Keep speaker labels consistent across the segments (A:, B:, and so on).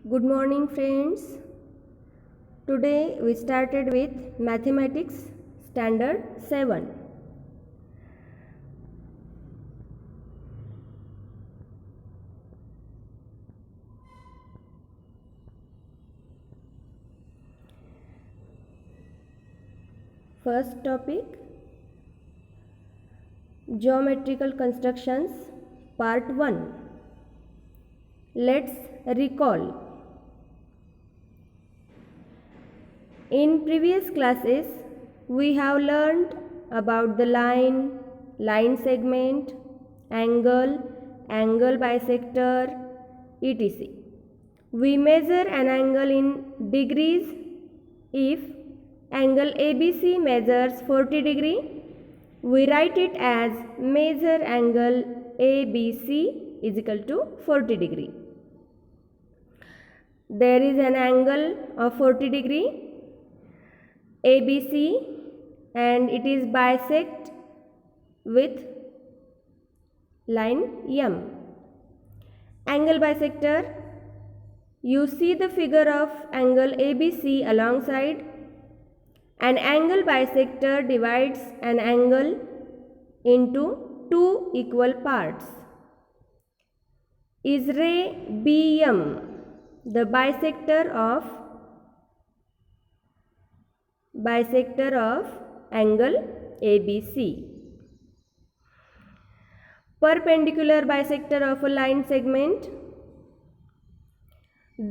A: Good morning friends. Today we started with Mathematics Standard 7. First topic, Geometrical Constructions Part 1. Let's recall. In previous classes, we have learned about the line, line segment, angle, angle bisector, etc. We measure an angle in degrees. If angle ABC measures 40 degree, we write it as measure angle ABC is equal to 40 degree. There is an angle of 40 degree ABC and it is bisect with line M. Angle bisector, you see the figure of angle ABC alongside. An angle bisector divides an angle into two equal parts. Is ray BM the bisector of angle ABC? Perpendicular bisector of a line segment.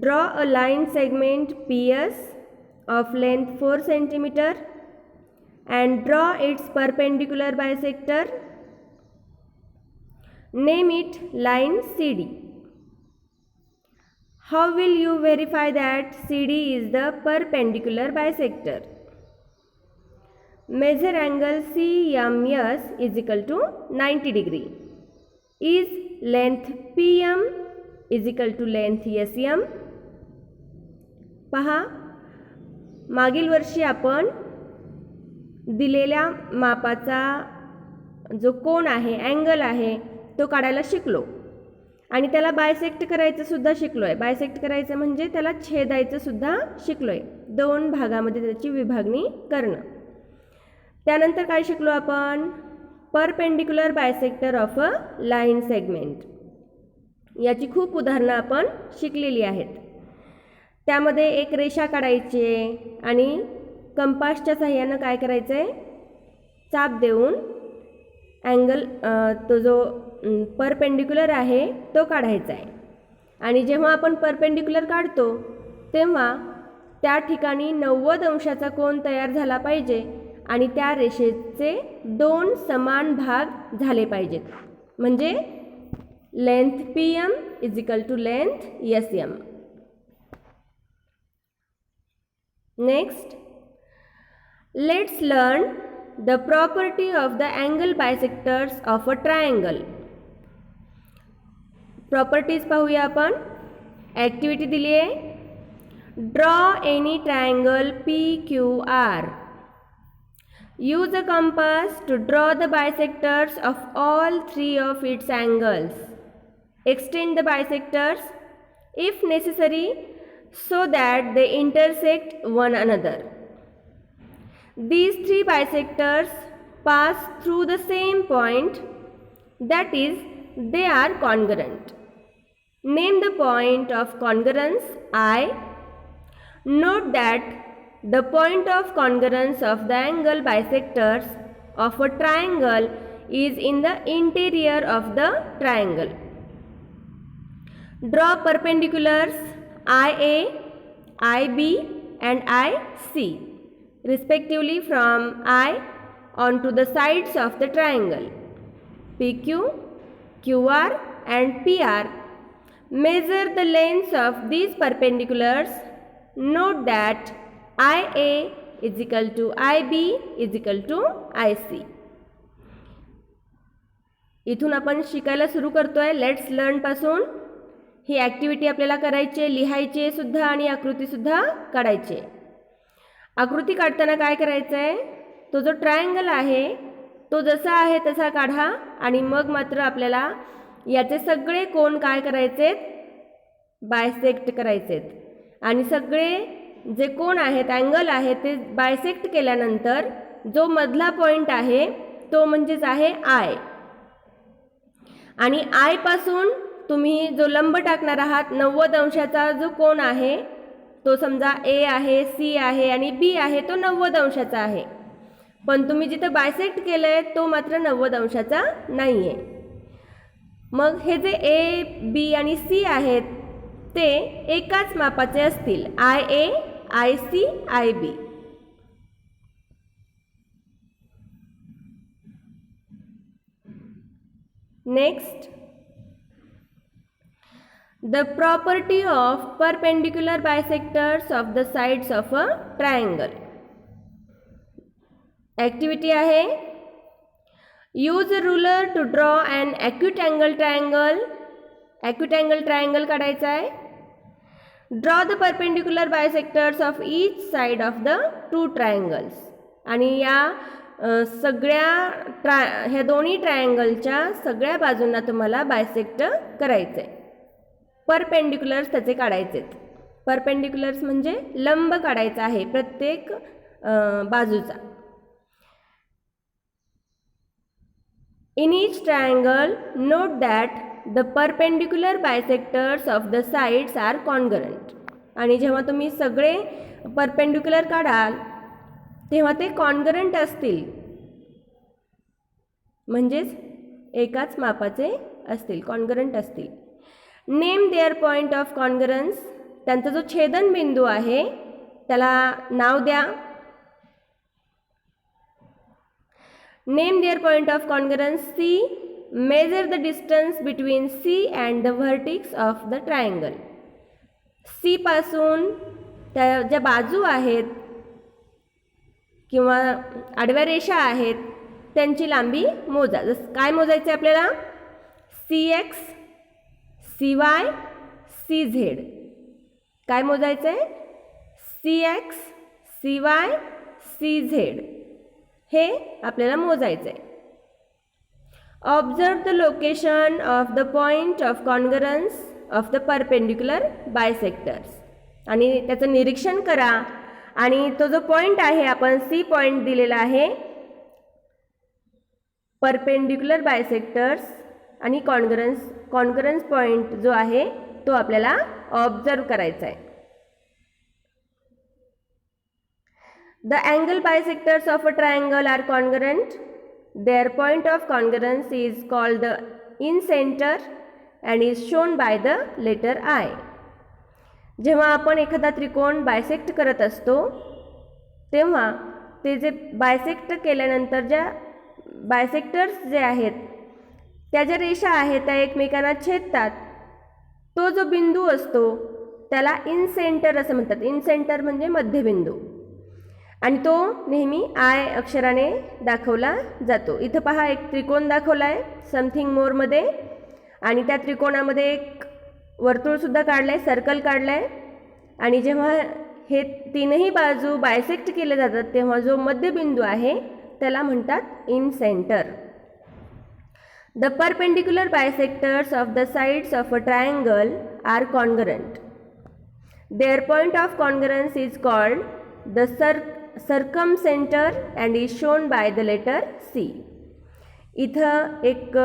A: Draw a line segment PS of length 4 cm and draw its perpendicular bisector. Name it line CD. How will you verify that CD is the perpendicular bisector? Measure angle CMS is equal to 90 degree. Is length PM is equal to length SM? पहा, मागील वर्षी आपण दिलेल्या मापाचा जो कोन आहे, angle आहे, तो काढायला शिकलो आणि त्याला बायसेक्ट करायचं सुद्धा शिकलोय. बायसेक्ट करायचं म्हणजे त्याला छेदायचं सुद्धा शिकलोय. दोन भागामध्ये त्याची विभागणी करणं. त्यानंतर काय शिकलो आपण? Perpendicular bisector of a line segment. याची खूप उदाहरणं आपण शिकलेली आहेत. त्यामध्ये एक रेषा काढायची आहे आणि कंपासच्या सहाय्यानं काय करायचं आहे? चाप देऊन अँगल तो जो परपेंडिक्युलर आहे तो काढायचा आहे. आणि जेव्हा आपण परपेंडिक्युलर काढतो तेव्हा त्या ठिकाणी 90 अंशाचा कोन तयार झाला पाहिजे आणि त्या रेषेचे दोन समान भाग झाले पाहिजेत. म्हणजे length PM is equal to length SM. Next, let's learn the property of the angle bisectors of a triangle. Properties पाहूया आपण. ॲक्टिव्हिटी दिली आहे. Draw any triangle PQR. Use a compass to draw the bisectors of all three of its angles. Extend the bisectors if necessary so that they intersect one another. These three bisectors pass through the same point, that is, they are congruent. Name the point of congruence I. Note that the point of congruence of the angle bisectors of a triangle is in the interior of the triangle. Draw perpendiculars IA, IB and IC respectively from I onto the sides of the triangle. PQ, QR and PR. Measure the lengths of these perpendiculars. Note that IA is equal to IB is equal to IC. इथून आपण शिकायला सुरू करतोय let's learn पासून. ही activity आपल्याला करायची आहे, लिहायची आहे सुद्धा आणि आकृती सुद्धा काढायची आहे. आकृती काढताना काय करायचं आहे? तो जो ट्रायंगल आहे तो जसा आहे तसा काढा आणि मग मात्र आपल्याला याचे सगळे कोन काय करायचे? बायसेक्ट करायचे आहेत आणि सगळे जे कोण आहेत अँगल आहे ते बायसेक्ट केल्यानंतर जो मधला पॉईंट आहे तो म्हणजेच आहे आय. आणि आय पासून तुम्ही जो लंब टाकणार आहात 90 अंशाचा जो कोण आहे तो समजा ए आहे, सी आहे आणि बी आहे, तो 90 अंशाचा आहे. पण तुम्ही जिथं बायसेक्ट केलं आहे तो मात्र 90 अंशाचा नाही आहे. मग हे जे ए, बी आणि सी आहेत ते एकाच मापाचे असतील, I A, I C, I B. Next, the property of perpendicular bisectors of the sides of a triangle. Activity आहे, use a ruler to draw an acute angle triangle. Acute angle triangle काढायचा आहे. Draw the perpendicular bisectors of each side of the two triangles. आणि या सगळ्या ह्या दोन्ही ट्रायंगलच्या सगळ्या बाजूंना तुम्हाला बायसेक्ट करायचं आहे. परपेंडिक्युलर्स त्याचे काढायचे आहेत. परपेंडिक्युलर्स म्हणजे लंब काढायचा आहे प्रत्येक बाजूचा. In each triangle, note that the perpendicular bisectors of the sides are congruent. आणि जेव्हा तुम्ही सगळे परपेंडिक्युलर काढाल तेव्हा ते कॉन्ग्रंट असतील, म्हणजेच एकाच मापाचे असतील, कॉन्ग्रंट असतील. Name their point of congruence. त्यांचा जो छेदनबिंदू आहे त्याला नाव द्या. Name their point of congruence. C, measure the distance between C and the vertices of the triangle. C पासून त्या ज्या बाजू आहेत किंवा आडव्या रेषा आहेत त्यांची लांबी मोजा. काय मोजायचे आपल्याला? C X, C Y, C Z. काय मोजायचं आहे? C X, C Y, C Z हे आपल्याला मोजायचं आहे. Observe the location of the point of congruence of the perpendicular bisectors. आणि त्याचं निरीक्षण करा आणि तो जो पॉईंट आहे आपण सी पॉईंट दिलेला आहे परपेंडिक्युलर बायसेक्टर्स आणि कॉन्ग्रन्स पॉईंट जो आहे तो आपल्याला ऑब्झर्व करायचा आहे. The angle bisectors of a triangle are congruent. Their point of congruence is called the incentre and is shown by the letter I. जेव्हा आपण एखादा त्रिकोण बायसेक्ट करत असतो तेव्हा ते जे बायसेक्ट केल्यानंतर ज्या बायसेक्टर्स जे आहेत त्या ज्या रेषा आहेत त्या एकमेकांना छेदतात तो जो बिंदू असतो त्याला इन सेंटर असं म्हणतात. इन सेंटर म्हणजे मध्यबिंदू आणि तो नेहमी आय अक्षराने दाखवला जातो. इथं पहा एक त्रिकोण दाखवला आहे समथिंग मोरमध्ये आणि त्या त्रिकोणामध्ये एक वर्तुळसुद्धा काढलं आहे, सर्कल काढलं आहे. आणि जेव्हा हे तीनही बाजू बायसेक्ट केले जातात तेव्हा जो मध्यबिंदू आहे त्याला म्हणतात incentre. The perpendicular bisectors of the sides of a triangle are congruent. Their point of congruence is called the circumcentre and is shown by the letter C. इथं एक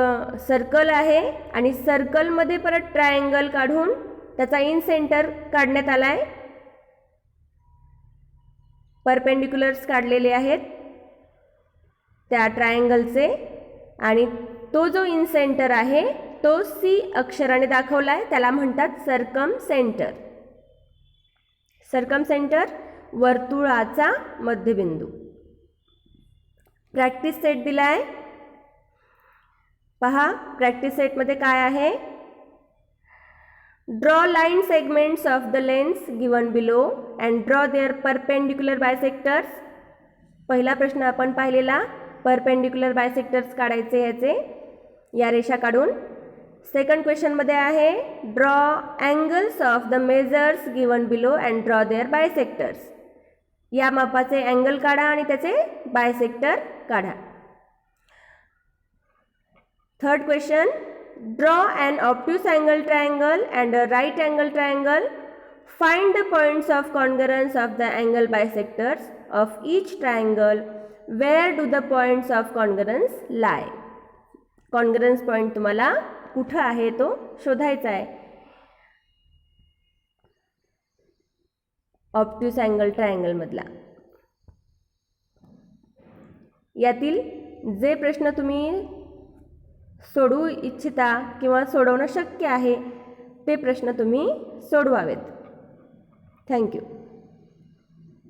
A: सर्कल आहे आणि सर्कलमध्ये परत ट्रायंगल काढून त्याचा इन सेंटर काढण्यात आला आहे. परपेंडिक्युलर्स काढलेले आहेत त्या ट्रायंगलचे आणि तो जो इन सेंटर आहे तो सी अक्षराने दाखवला आहे त्याला म्हणतात सर्कम सेंटर. सर्कम सेंटर वर्तुळाचा मध्यबिंदू. प्रॅक्टिस सेट दिला आहे पहा. प्रॅक्टिस सेटमध्ये काय आहे? Draw line segments of the lengths given below and draw their perpendicular bisectors. पहिला प्रश्न आपण पाहिलेला परपेंडिक्युलर बायसेक्टर्स काढायचे याचे या रेषा काढून. सेकंड क्वेश्चनमध्ये आहे draw angles of the measures given below and draw their bisectors. या मापाचे अँगल काढा आणि त्याचे बायसेक्टर काढा. Third question draw an obtuse angle triangle and a right angle triangle. Find the points of congruence of the angle bisectors of each triangle. Where do the points of congruence lie? Congruence point तुम्हाला कुठं आहे तो शोधायचा आहे. Obtuse angle triangle मधला. यातील जे प्रश्न तुम्ही सोडवू इच्छिता किंवा सोडवणं शक्य आहे ते प्रश्न तुम्ही सोडवावेत. थँक्यू.